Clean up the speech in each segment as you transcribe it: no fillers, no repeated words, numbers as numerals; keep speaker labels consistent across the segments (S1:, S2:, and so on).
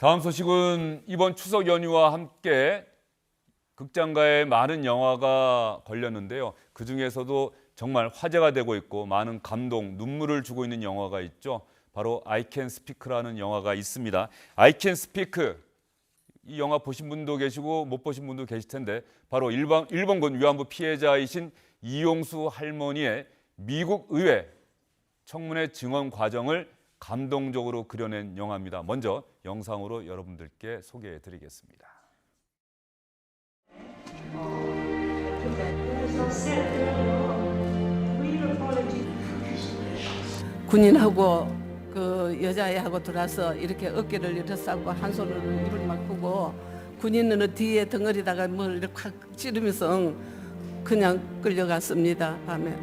S1: 다음 소식은 이번 추석 연휴와 함께 극장가에 많은 영화가 걸렸는데요. 그중에서도 정말 화제가 되고 있고 많은 감동, 눈물을 주고 있는 영화가 있죠. 바로 I Can Speak라는 영화가 있습니다. I Can Speak, 이 영화 보신 분도 계시고 못 보신 분도 계실 텐데 바로 일본군 위안부 피해자이신 이용수 할머니의 미국 의회 청문회 증언 과정을 감동적으로 그려낸 영화입니다. 먼저 영상으로 여러분들께 소개해 드리겠습니다.
S2: 군인하고 그 여자애하고 들어와서 이렇게 어깨를 일어싸고 한 손으로 입을 막 푸고 군인은 뒤에 덩어리다가 뭘 이렇게 확 찌르면서 그냥 끌려갔습니다. 밤에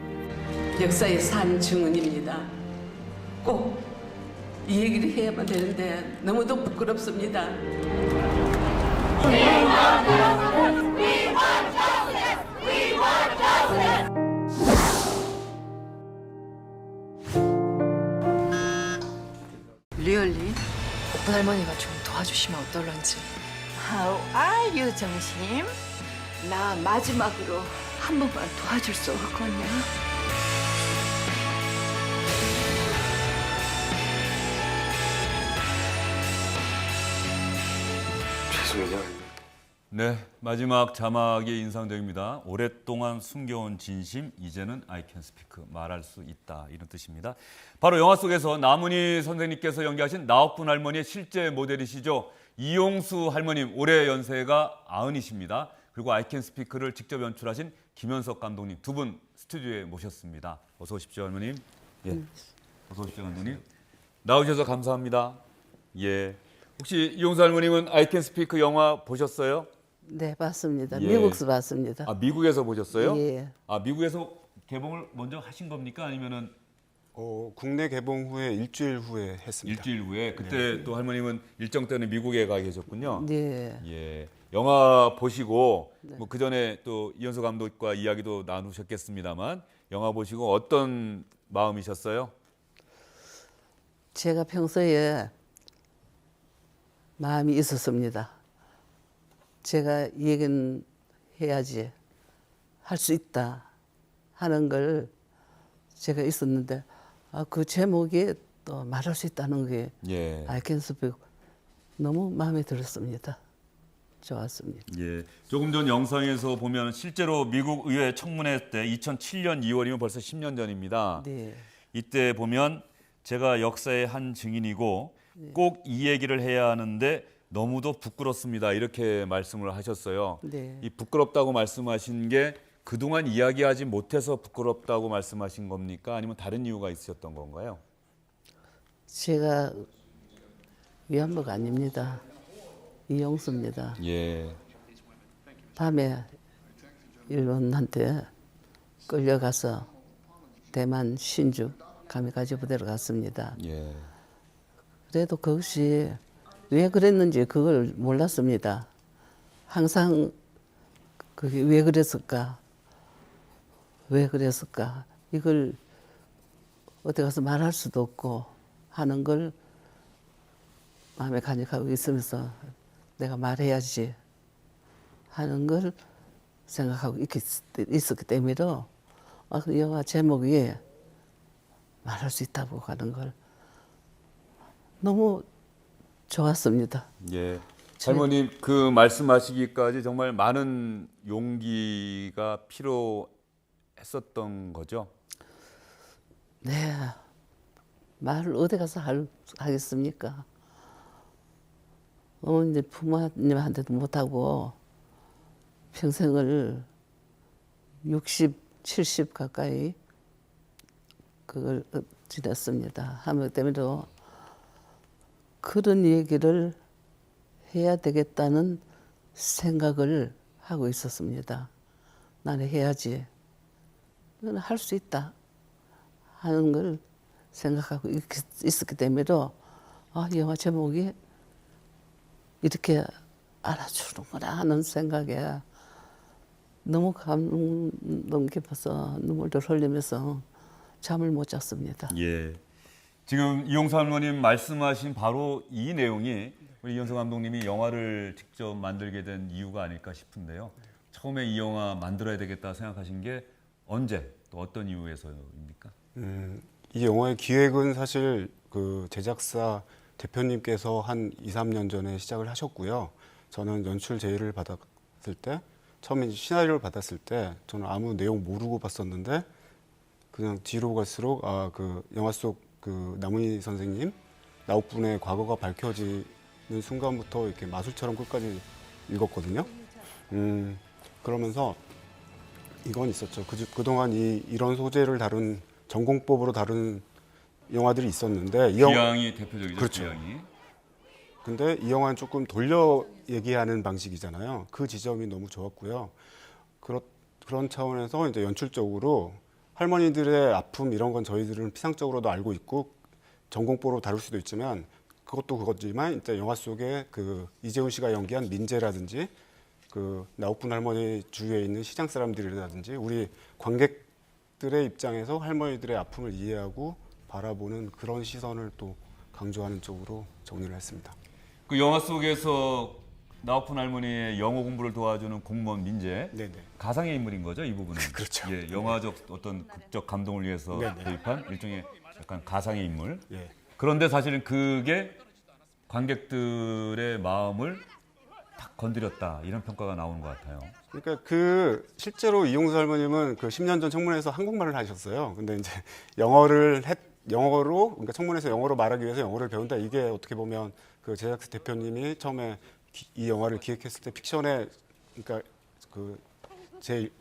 S2: 역사의 산 증언입니다. 꼭 이 얘기를 해야만 되는데 너무도 부끄럽습니다.
S3: 리얼리? 오픈 할머니가 좀 도와주시면 어떨런지.
S4: How are you, 정심? 나 마지막으로 한 번만 도와줄 수 없겠냐?
S5: 죄송해요.
S1: 네, 마지막 자막이 인상적입니다. 오랫동안 숨겨온 진심, 이제는 I can speak, 말할 수 있다, 이런 뜻입니다. 바로 영화 속에서 나문희 선생님께서 연기하신 나옥분 할머니의 실제 모델이시죠. 이용수 할머님, 올해 연세가 90이십니다. 그리고 I can speak를 직접 연출하신 김현석 감독님 두 분 스튜디오에 모셨습니다. 어서 오십시오, 할머님. 예, 어서 오십시오, 감독님. 나오셔서 감사합니다. 예. 혹시 이용수 할머님은 I Can Speak 영화 보셨어요?
S2: 네, 봤습니다.
S1: 예.
S2: 미국에서 봤습니다.
S1: 아, 미국에서 보셨어요?
S2: 예.
S1: 아, 미국에서 개봉을 먼저 하신 겁니까? 아니면은
S5: 국내 개봉 후에 일주일 후에 했습니다.
S1: 일주일 후에? 그때 또 할머님은 일정 때문에 미국에 가 계셨군요.
S2: 네.
S1: 예. 영화 보시고 뭐 그 전에 또 이현수 감독과 이야기도 나누셨겠습니다만 영화 보시고 어떤 마음이셨어요?
S2: 제가 평소에 마음이 있었습니다. 제가 이 얘기는 해야지, 할 수 있다 하는 걸 제가 있었는데 그 제목이 또 말할 수 있다는 게
S1: 예.
S2: I Can Speak 너무 마음에 들었습니다. 좋았습니다.
S1: 예. 조금 전 영상에서 보면 실제로 미국 의회 청문회 때 2007년 2월이면 벌써 10년 전입니다.
S2: 네.
S1: 이때 보면 제가 역사의 한 증인이고 꼭 이 얘기를 해야 하는데 너무도 부끄럽습니다. 이렇게 말씀을 하셨어요.
S2: 네.
S1: 이 부끄럽다고 말씀하신 게 그동안 이야기하지 못해서 부끄럽다고 말씀하신 겁니까? 아니면 다른 이유가 있으셨던 건가요?
S2: 제가 위안부가 아닙니다. 이용수입니다.
S1: 예.
S2: 밤에 일본한테 끌려가서 대만 신주 가미가지 부대로 갔습니다.
S1: 예.
S2: 그래도 그것이 왜 그랬는지 그걸 몰랐습니다. 항상 그게 왜 그랬을까? 왜 그랬을까? 이걸 어디 가서 말할 수도 없고 하는 걸 마음에 간직하고 있으면서 내가 말해야지 하는 걸 생각하고 있었기 때문에 그 영화 제목이 말할 수 있다고 하는 걸 너무 좋았습니다.
S1: 예. 할머님 그 말씀하시기까지 정말 많은 용기가 필요했었던 거죠?
S2: 네. 말을 어디 가서 하겠습니까? 이제 부모님한테도 못하고 평생을 60, 70 가까이 그걸 지냈습니다. 하며 때문에도 그런 얘기를 해야 되겠다는 생각을 하고 있었습니다. 나는 해야지. 나는 할 수 있다 하는 걸 생각하고 있었기 때문에 영화 제목이 이렇게 알아주는구나 하는 생각에 너무 감동 깊어서 눈물을 흘리면서 잠을 못 잤습니다.
S1: 예. 지금 이용수 할머님 말씀하신 바로 이 내용이 우리 이현석 감독님이 영화를 직접 만들게 된 이유가 아닐까 싶은데요. 처음에 이 영화 만들어야 되겠다 생각하신 게 언제 또 어떤 이유에서입니까?
S5: 이 영화의 기획은 사실 그 제작사 대표님께서 한 2, 3년 전에 시작을 하셨고요. 저는 연출 제의를 받았을 때, 처음에 시나리오를 받았을 때 저는 아무 내용 모르고 봤었는데 그냥 뒤로 갈수록 그 영화 속 그 남은희 선생님, 나옥분의 과거가 밝혀지는 순간부터 이렇게 마술처럼 끝까지 읽었거든요. 그러면서 이건 있었죠. 그동안 이런 소재를 다룬 전공법으로 다룬 영화들이 있었는데
S1: 귀향이 대표적이죠.
S5: 그렇죠.
S1: 귀향이.
S5: 근데 이 영화는 조금 돌려 얘기하는 방식이잖아요. 그 지점이 너무 좋았고요. 그런 차원에서 이제 연출적으로 할머니들의 아픔 이런 건 저희들은 피상적으로도 알고 있고 전공법으로 다룰 수도 있지만 그것도 그거지만 이제 영화 속에 그 이재훈 씨가 연기한 민재라든지 그 나옥분 할머니 주위에 있는 시장 사람들이라든지 우리 관객들의 입장에서 할머니들의 아픔을 이해하고 바라보는 그런 시선을 또 강조하는 쪽으로 정리를 했습니다.
S1: 그 영화 속에서 나옥분 할머니의 영어 공부를 도와주는 공무원 민재,
S5: 네네.
S1: 가상의 인물인 거죠, 이 부분은.
S5: 그렇죠.
S1: 예, 영화적 어떤 극적 감동을 위해서
S5: 네네.
S1: 도입한 일종의 약간 가상의 인물.
S5: 예.
S1: 그런데 사실은 그게 관객들의 마음을 탁 건드렸다 이런 평가가 나오는 것 같아요.
S5: 그러니까 그 실제로 이용수 할머님은 그 10년 전 청문회에서 한국말을 하셨어요. 근데 이제 영어로 그러니까 청문회에서 영어로 말하기 위해서 영어를 배운다. 이게 어떻게 보면 그 제작사 대표님이 처음에 이 영화를 기획했을 때 픽션의 그러니까 그 제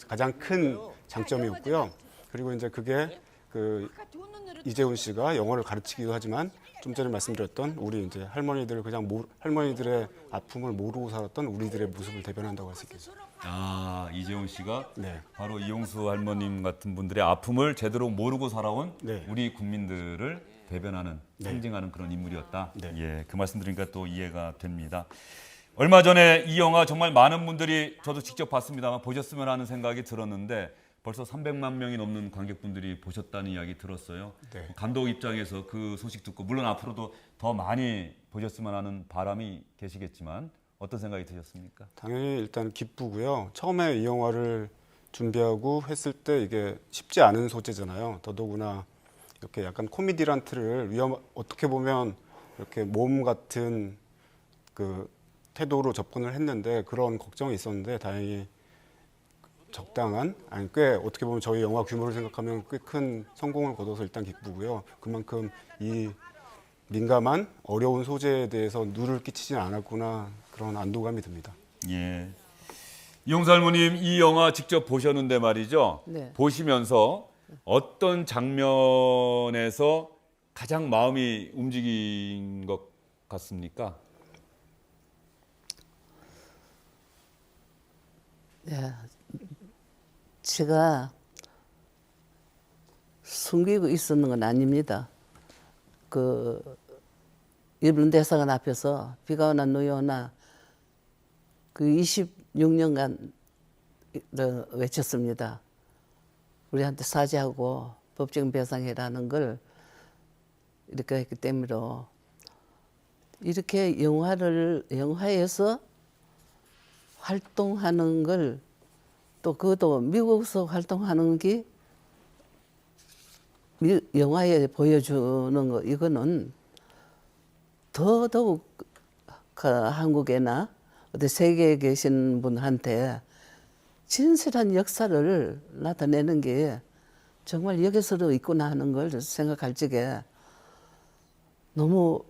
S5: 가장 큰 장점이었고요. 그리고 이제 그게 그 이재훈 씨가 영어를 가르치기도 하지만 좀 전에 말씀드렸던 우리 이제 할머니들 그냥 할머니들의 아픔을 모르고 살았던 우리들의 모습을 대변한다고 할 수 있겠죠.
S1: 아, 이재훈 씨가
S5: 네.
S1: 바로 이용수 할머님 같은 분들의 아픔을 제대로 모르고 살아온
S5: 네.
S1: 우리 국민들을 대변하는,
S5: 네.
S1: 상징하는 그런 인물이었다.
S5: 네.
S1: 예, 그 말씀 드리니까 또 이해가 됩니다. 얼마 전에 이 영화 정말 많은 분들이 저도 직접 봤습니다만 보셨으면 하는 생각이 들었는데 벌써 300만 명이 넘는 관객분들이 보셨다는 이야기 들었어요.
S5: 네.
S1: 감독 입장에서 그 소식 듣고 물론 앞으로도 더 많이 보셨으면 하는 바람이 계시겠지만 어떤 생각이 드셨습니까?
S5: 당연히 일단 기쁘고요. 처음에 이 영화를 준비하고 했을 때 이게 쉽지 않은 소재잖아요. 더더구나 이렇게 약간 코미디란 틀을 어떻게 보면 이렇게 모험 같은 그 태도로 접근을 했는데 그런 걱정이 있었는데 다행히 적당한 꽤 어떻게 보면 저희 영화 규모를 생각하면 꽤 큰 성공을 거둬서 일단 기쁘고요. 그만큼 이 민감한 어려운 소재에 대해서 누를 끼치진 않았구나 그런 안도감이 듭니다.
S1: 예. 이용수 할머님 이 영화 직접 보셨는데 말이죠.
S2: 네.
S1: 보시면서 어떤 장면에서 가장 마음이 움직인 것 같습니까?
S2: 예, 제가 숨기고 있었는 건 아닙니다. 그 일본 대사관 앞에서 비가 오나 눈이 오나 그 26년간 외쳤습니다. 우리한테 사죄하고 법적인 배상해라는 걸 이렇게 했기 때문에 이렇게 영화에서 활동하는 걸 또 그것도 미국에서 활동하는 게 영화에 보여주는 거 이거는 더더욱 그 한국에나 어디 세계에 계신 분한테 진실한 역사를 나타내는 게 정말 여기서도 있구나 하는 걸 생각할 적에 너무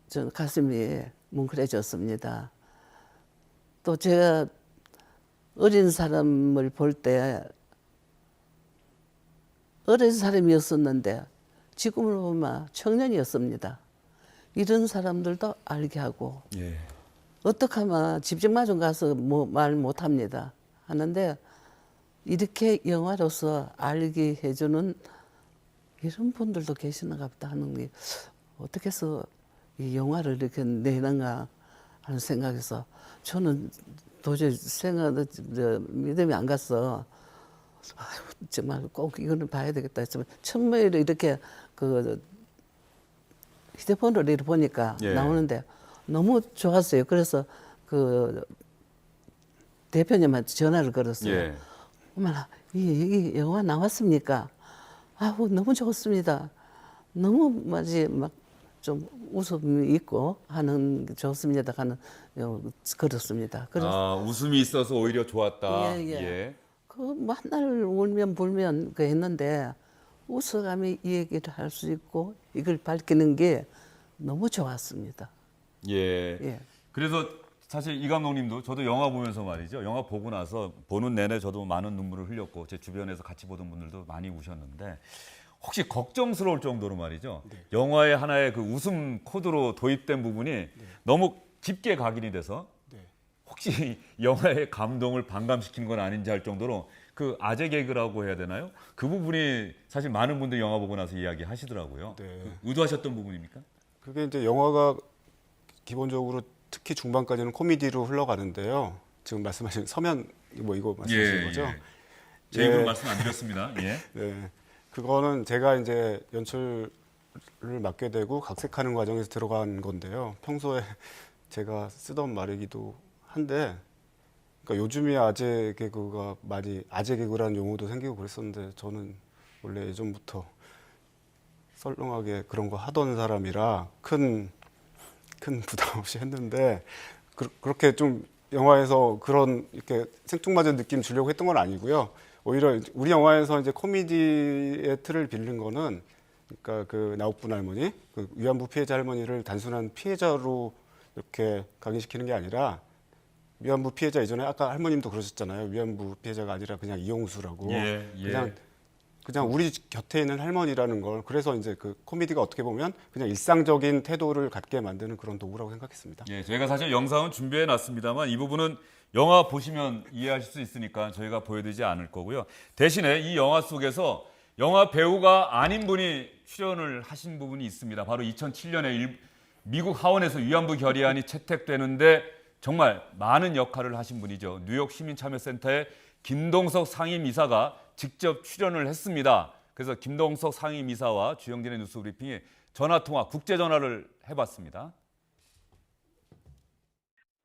S2: 저 가슴이 뭉클해졌습니다. 또 제가 어린 사람을 볼 때 어린 사람이었었는데 지금을 보면 청년이었습니다. 이런 사람들도 알게 하고
S1: 예.
S2: 어떻게 하면 집집마중 가서 말 못합니다. 하는데 이렇게 영화로서 알게 해주는 이런 분들도 계시는가 보다 하는 게 어떻게 해서 이 영화를 이렇게 내는가 하는 생각에서 저는 도저히 믿음이 안 갔어. 정말 꼭 이거는 봐야 되겠다 했지만 처음에 이렇게 그 휴대폰으로 이렇게 보니까
S1: 예.
S2: 나오는데 너무 좋았어요. 그래서 그 대표님한테 전화를 걸었어요.
S1: 예.
S2: 어머나, 이 영화 나왔습니까? 아우, 너무 좋습니다. 너무 마치 막 좀 웃음이 있고 하는 게 좋습니다. 하는 그렇습니다. 그래서
S1: 아, 웃음이 있어서 오히려 좋았다.
S2: 예, 예.
S1: 예.
S2: 그 맨날 울면 불면 그 했는데 웃어가며 이 얘기를 할 수 있고 이걸 밝히는 게 너무 좋았습니다.
S1: 예.
S2: 예.
S1: 그래서 사실 이 감독님도 저도 영화 보면서 말이죠. 영화 보고 나서 보는 내내 저도 많은 눈물을 흘렸고 제 주변에서 같이 보던 분들도 많이 우셨는데 혹시 걱정스러울 정도로 말이죠. 영화의 하나의 그 웃음 코드로 도입된 부분이 너무 깊게 각인이 돼서 혹시 영화의 감동을 반감시킨 건 아닌지 할 정도로 그 아재 개그라고 해야 되나요? 그 부분이 사실 많은 분들이 영화 보고 나서 이야기하시더라고요.
S5: 네.
S1: 그 의도하셨던 부분입니까?
S5: 그게 이제 영화가 기본적으로 특히 중반까지는 코미디로 흘러가는데요. 지금 말씀하신 서면 뭐 이거 말씀하신 거죠?
S1: 제 입으로 말씀 안 드렸습니다. 예.
S5: 네. 그거는 제가 이제 연출을 맡게 되고 각색하는 과정에서 들어간 건데요. 평소에 제가 쓰던 말이기도 한데, 그러니까 요즘이 아재 개그가 많이 아재 개그라는 용어도 생기고 그랬었는데 저는 원래 예전부터 썰렁하게 그런 거 하던 사람이라 큰 부담 없이 했는데 그렇게 좀 영화에서 그런 이렇게 생뚱맞은 느낌 주려고 했던 건 아니고요. 오히려 우리 영화에서 이제 코미디의 틀을 빌린 거는 그러니까 그 나옥분 할머니, 그 위안부 피해자 할머니를 단순한 피해자로 이렇게 각인시키는 게 아니라 위안부 피해자 이전에 아까 할머님도 그러셨잖아요. 위안부 피해자가 아니라 그냥 이용수라고.
S1: 예.
S5: 그냥 우리 곁에 있는 할머니라는 걸 그래서 이제 그 코미디가 어떻게 보면 그냥 일상적인 태도를 갖게 만드는 그런 도구라고 생각했습니다.
S1: 예, 저희가 사실 영상은 준비해 놨습니다만 이 부분은 영화 보시면 이해하실 수 있으니까 저희가 보여드리지 않을 거고요. 대신에 이 영화 속에서 영화 배우가 아닌 분이 출연을 하신 부분이 있습니다. 바로 2007년에 미국 하원에서 위안부 결의안이 채택되는데 정말 많은 역할을 하신 분이죠. 뉴욕 시민참여센터의 김동석 상임이사가 직접 출연을 했습니다. 그래서 김동석 상임이사와 주영진의 뉴스브리핑이 전화통화, 국제전화를 해봤습니다.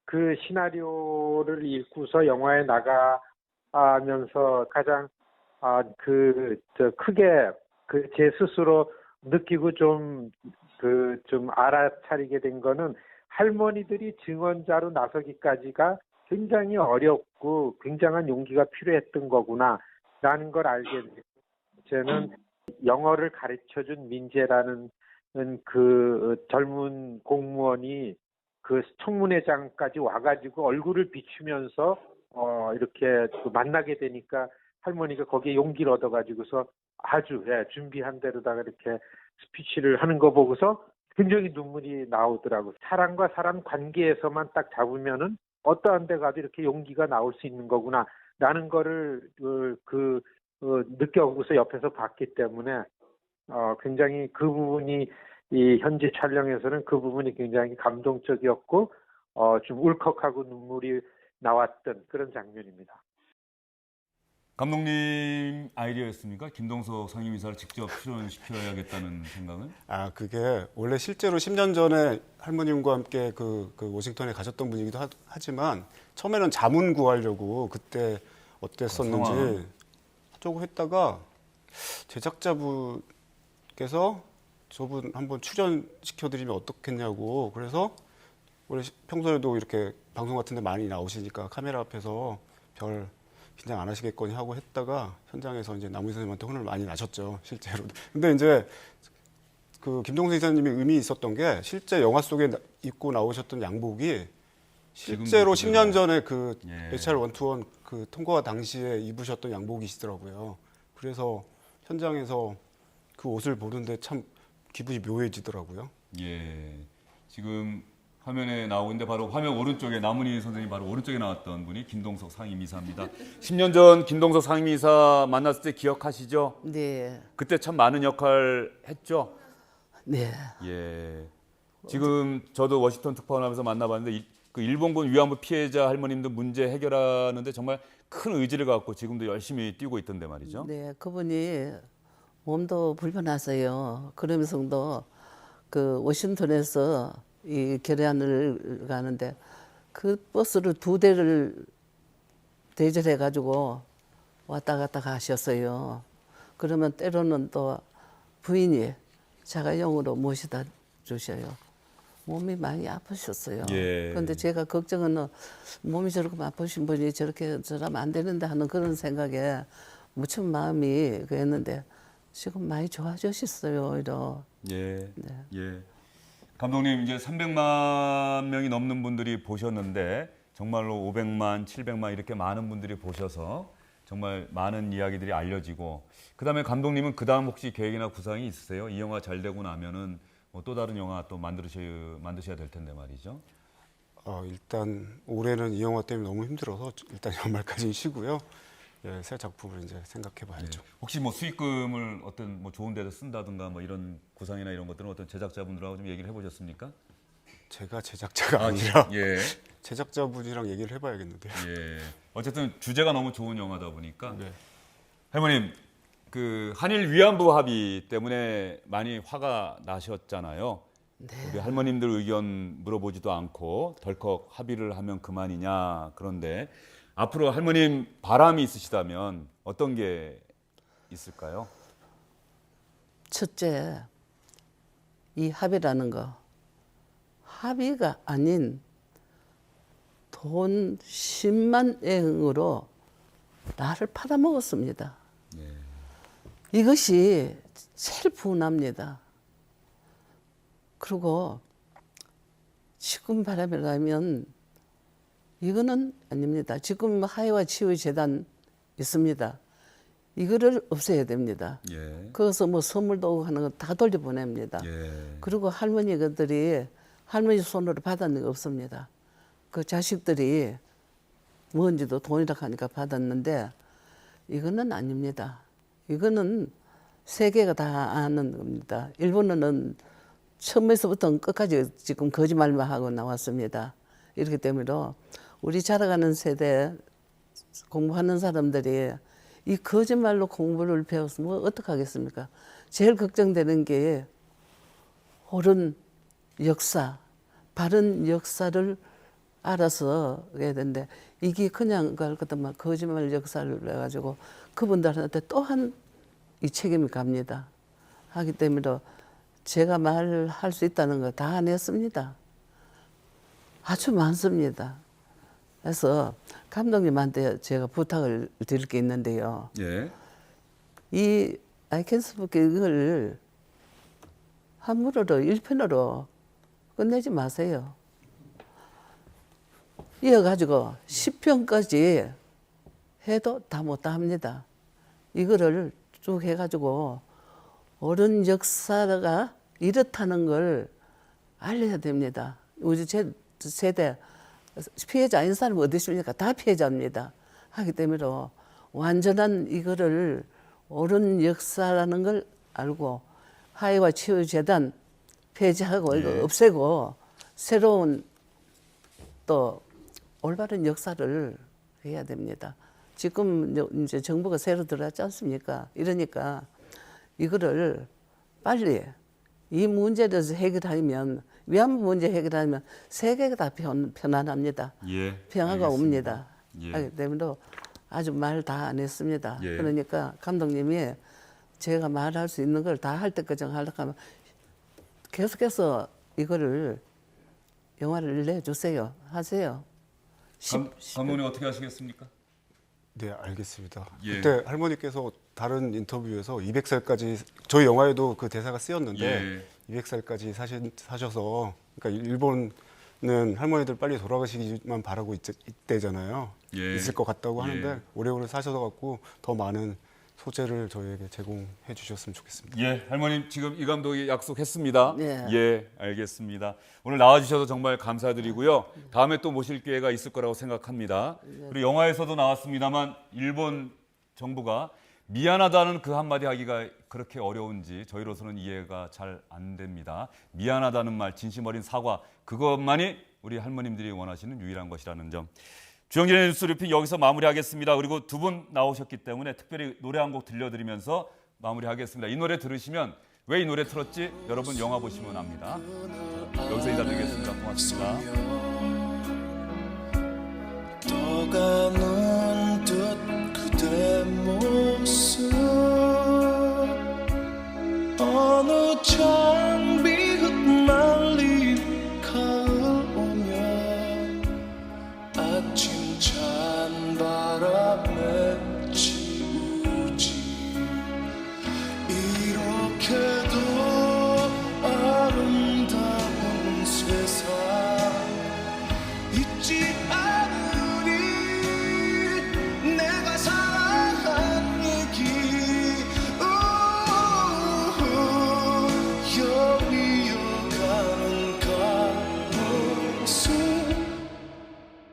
S6: 그 시나리오를 읽고서 영화에 나가면서 가장 크게 제 스스로 느끼고 좀 알아차리게 된 거는 할머니들이 증언자로 나서기까지가 굉장히 어렵고 굉장한 용기가 필요했던 거구나라는 걸 알게 됐고, 저는 영어를 가르쳐준 민재라는 그 젊은 공무원이 그 청문회장까지 와가지고 얼굴을 비추면서 이렇게 만나게 되니까 할머니가 거기에 용기를 얻어가지고서 아주 준비한 대로다가 이렇게 스피치를 하는 거 보고서 굉장히 눈물이 나오더라고. 사람과 사람 관계에서만 딱 잡으면은 어떠한 데 가도 이렇게 용기가 나올 수 있는 거구나라는 거를 느껴보고서 옆에서 봤기 때문에 굉장히 그 부분이 이 현지 촬영에서는 그 부분이 굉장히 감동적이었고 좀 울컥하고 눈물이 나왔던 그런 장면입니다.
S1: 감독님 아이디어였습니까? 김동석 상임이사를 직접 출연시켜야겠다는 생각은?
S5: 그게 원래 실제로 10년 전에 할머님과 함께 그 워싱턴에 가셨던 분이기도 하지만 처음에는 자문 구하려고 그때 어땠었는지 하려고 했다가 제작자분께서 저분 한번 출연시켜드리면 어떻겠냐고 그래서 원래 평소에도 이렇게 방송 같은 데 많이 나오시니까 카메라 앞에서 별 긴장 안 하시겠거니 하고 했다가 현장에서 이제 남우희 선생님한테 혼을 많이 나셨죠, 실제로. 근데 이제 그 김동석 이사님이 의미 있었던 게 실제 영화 속에 입고 나오셨던 양복이 실제로 10년 전에 그 HR 121 그 통과 당시에 입으셨던 양복이시더라고요. 그래서 현장에서 그 옷을 보는데 참 기분이 묘해지더라고요.
S1: 예, 지금 화면에 나오고 있는데 바로 화면 오른쪽에 남은희 선생님 바로 오른쪽에 나왔던 분이 김동석 상임이사입니다. 10년 전 김동석 상임이사 만났을 때 기억하시죠?
S2: 네,
S1: 그때 참 많은 역할 했죠?
S2: 네.
S1: 예. 지금 저도 워싱턴 특파원하면서 만나봤는데 그 일본군 위안부 피해자 할머님들 문제 해결하는데 정말 큰 의지를 갖고 지금도 열심히 뛰고 있던데 말이죠.
S2: 네, 그분이 몸도 불편하세요. 그러면서도 그 워싱턴에서 이 계란을 가는데 그 버스를 2대를 대절해 가지고 왔다 갔다 가셨어요. 그러면 때로는 또 부인이 자가용으로 모시다 주셔요. 몸이 많이 아프셨어요.
S1: 예.
S2: 그런데 제가 걱정은 몸이 저렇게 아프신 분이 저렇게 저러면 안 되는데 하는 그런 생각에 무척 마음이 그랬는데 지금 많이 좋아지셨어요. 오히려.
S1: 예.
S2: 네.
S1: 예. 감독님 이제 300만 명이 넘는 분들이 보셨는데 정말로 500만, 700만 이렇게 많은 분들이 보셔서 정말 많은 이야기들이 알려지고 그다음에 감독님은 그다음 혹시 계획이나 구상이 있으세요? 이 영화 잘 되고 나면은 뭐 또 다른 영화 또 만드셔야 될 텐데 말이죠.
S5: 일단 올해는 이 영화 때문에 너무 힘들어서 일단 연말까지 쉬고요. 예, 새 작품을 이제 생각해 봐야죠.
S1: 혹시 뭐 수익금을 어떤 뭐 좋은 데서 쓴다든가 뭐 이런 구상이나 이런 것들은 어떤 제작자분들하고 좀 얘기를 해보셨습니까?
S5: 제가 제작자가 아니라
S1: 예.
S5: 제작자분이랑 얘기를 해봐야겠는데요.
S1: 예. 어쨌든 주제가 너무 좋은 영화다 보니까
S5: 네.
S1: 할머님 그 한일 위안부 합의 때문에 많이 화가 나셨잖아요. 우리 할머님들 의견 물어보지도 않고 덜컥 합의를 하면 그만이냐. 그런데 앞으로 할머님 바람이 있으시다면 어떤 게 있을까요?
S2: 첫째, 이 합의라는 거 합의가 아닌 돈 10만 eng으로 나를 팔아먹었습니다. 이것이 제일 분합니다. 그리고 지금 바람이라면 이거는 아닙니다. 지금 하해와 치유 재단 있습니다. 이거를 없애야 됩니다.
S1: 예.
S2: 거기서 뭐 선물도 오고 하는 거 다 돌려보냅니다.
S1: 예.
S2: 그리고 할머니들이 할머니 손으로 받은 게 없습니다. 그 자식들이 뭔지도 돈이라 하니까 받았는데 이거는 아닙니다. 이거는 세계가 다 아는 겁니다. 일본어는 처음에서부터 끝까지 지금 거짓말만 하고 나왔습니다. 이렇기 때문에 우리 자라가는 세대 공부하는 사람들이 이 거짓말로 공부를 배웠으면 어떻게 하겠습니까? 제일 걱정되는 게 옳은 역사, 바른 역사를 알아서 해야 되는데 이게 그냥 갈 것만 거짓말 역사를 해가지고 그분들한테 또한 이 책임이 갑니다. 하기 때문에 제가 말할 수 있다는 거 다 안 했습니다. 아주 많습니다. 그래서 감독님한테 제가 부탁을 드릴 게 있는데요.
S1: 예.
S2: 이 아이캔스북 이걸 한문으로 1편으로 끝내지 마세요. 이어가지고 10편까지 해도 다 못다 합니다. 이거를 쭉 해가지고 옳은 역사가 이렇다는 걸 알려야 됩니다. 우리 세대 피해자 아닌 사람이 어디 있습니까? 다 피해자입니다. 하기 때문에 완전한 이거를 옳은 역사라는 걸 알고 하해와 치유 재단 폐지하고 이거 없애고 새로운 또 올바른 역사를 해야 됩니다. 지금 이제 정부가 새로 들어왔지 않습니까? 이러니까 이거를 빨리 이 문제를 해결하면 위안부 문제 해결하면 세계가 다 편안합니다.
S1: 예.
S2: 평화가
S1: 알겠습니다.
S2: 옵니다.
S1: 예.
S2: 하기 때문에 아주 말 다 안 했습니다.
S1: 예.
S2: 그러니까 감독님이 제가 말할 수 있는 걸 다 할 때까지 하려고 하면 계속해서 이거를 영화를 내주세요. 하세요.
S1: 감독님 어떻게 하시겠습니까?
S5: 네, 알겠습니다.
S1: 예.
S5: 그때 할머니께서 다른 인터뷰에서 200살까지 저희 영화에도 그 대사가 쓰였는데
S1: 예.
S5: 200살까지 사셔서 그러니까 일본은 할머니들 빨리 돌아가시기만 바라고 있대잖아요.
S1: 예.
S5: 있을 것 같다고
S1: 예.
S5: 하는데 오래오래 사셔서 갖고 더 많은 소재를 저희에게 제공해 주셨으면 좋겠습니다.
S1: 예, 할머님 지금 이 감독이 약속했습니다.
S2: 네.
S1: 예, 알겠습니다. 오늘 나와주셔서 정말 감사드리고요. 다음에 또 모실 기회가 있을 거라고 생각합니다. 그리고 영화에서도 나왔습니다만 일본 정부가 미안하다는 그 한마디 하기가 그렇게 어려운지 저희로서는 이해가 잘 안 됩니다. 미안하다는 말, 진심 어린 사과, 그것만이 우리 할머님들이 원하시는 유일한 것이라는 점. 주영진의 뉴스 리핑 여기서 마무리하겠습니다. 그리고 두 분 나오셨기 때문에 특별히 노래 한 곡 들려드리면서 마무리하겠습니다. 이 노래 들으시면 왜 이 노래 틀었지? 여러분 영화 보시면 압니다. 자, 여기서 인사드리겠습니다. 고맙습니다.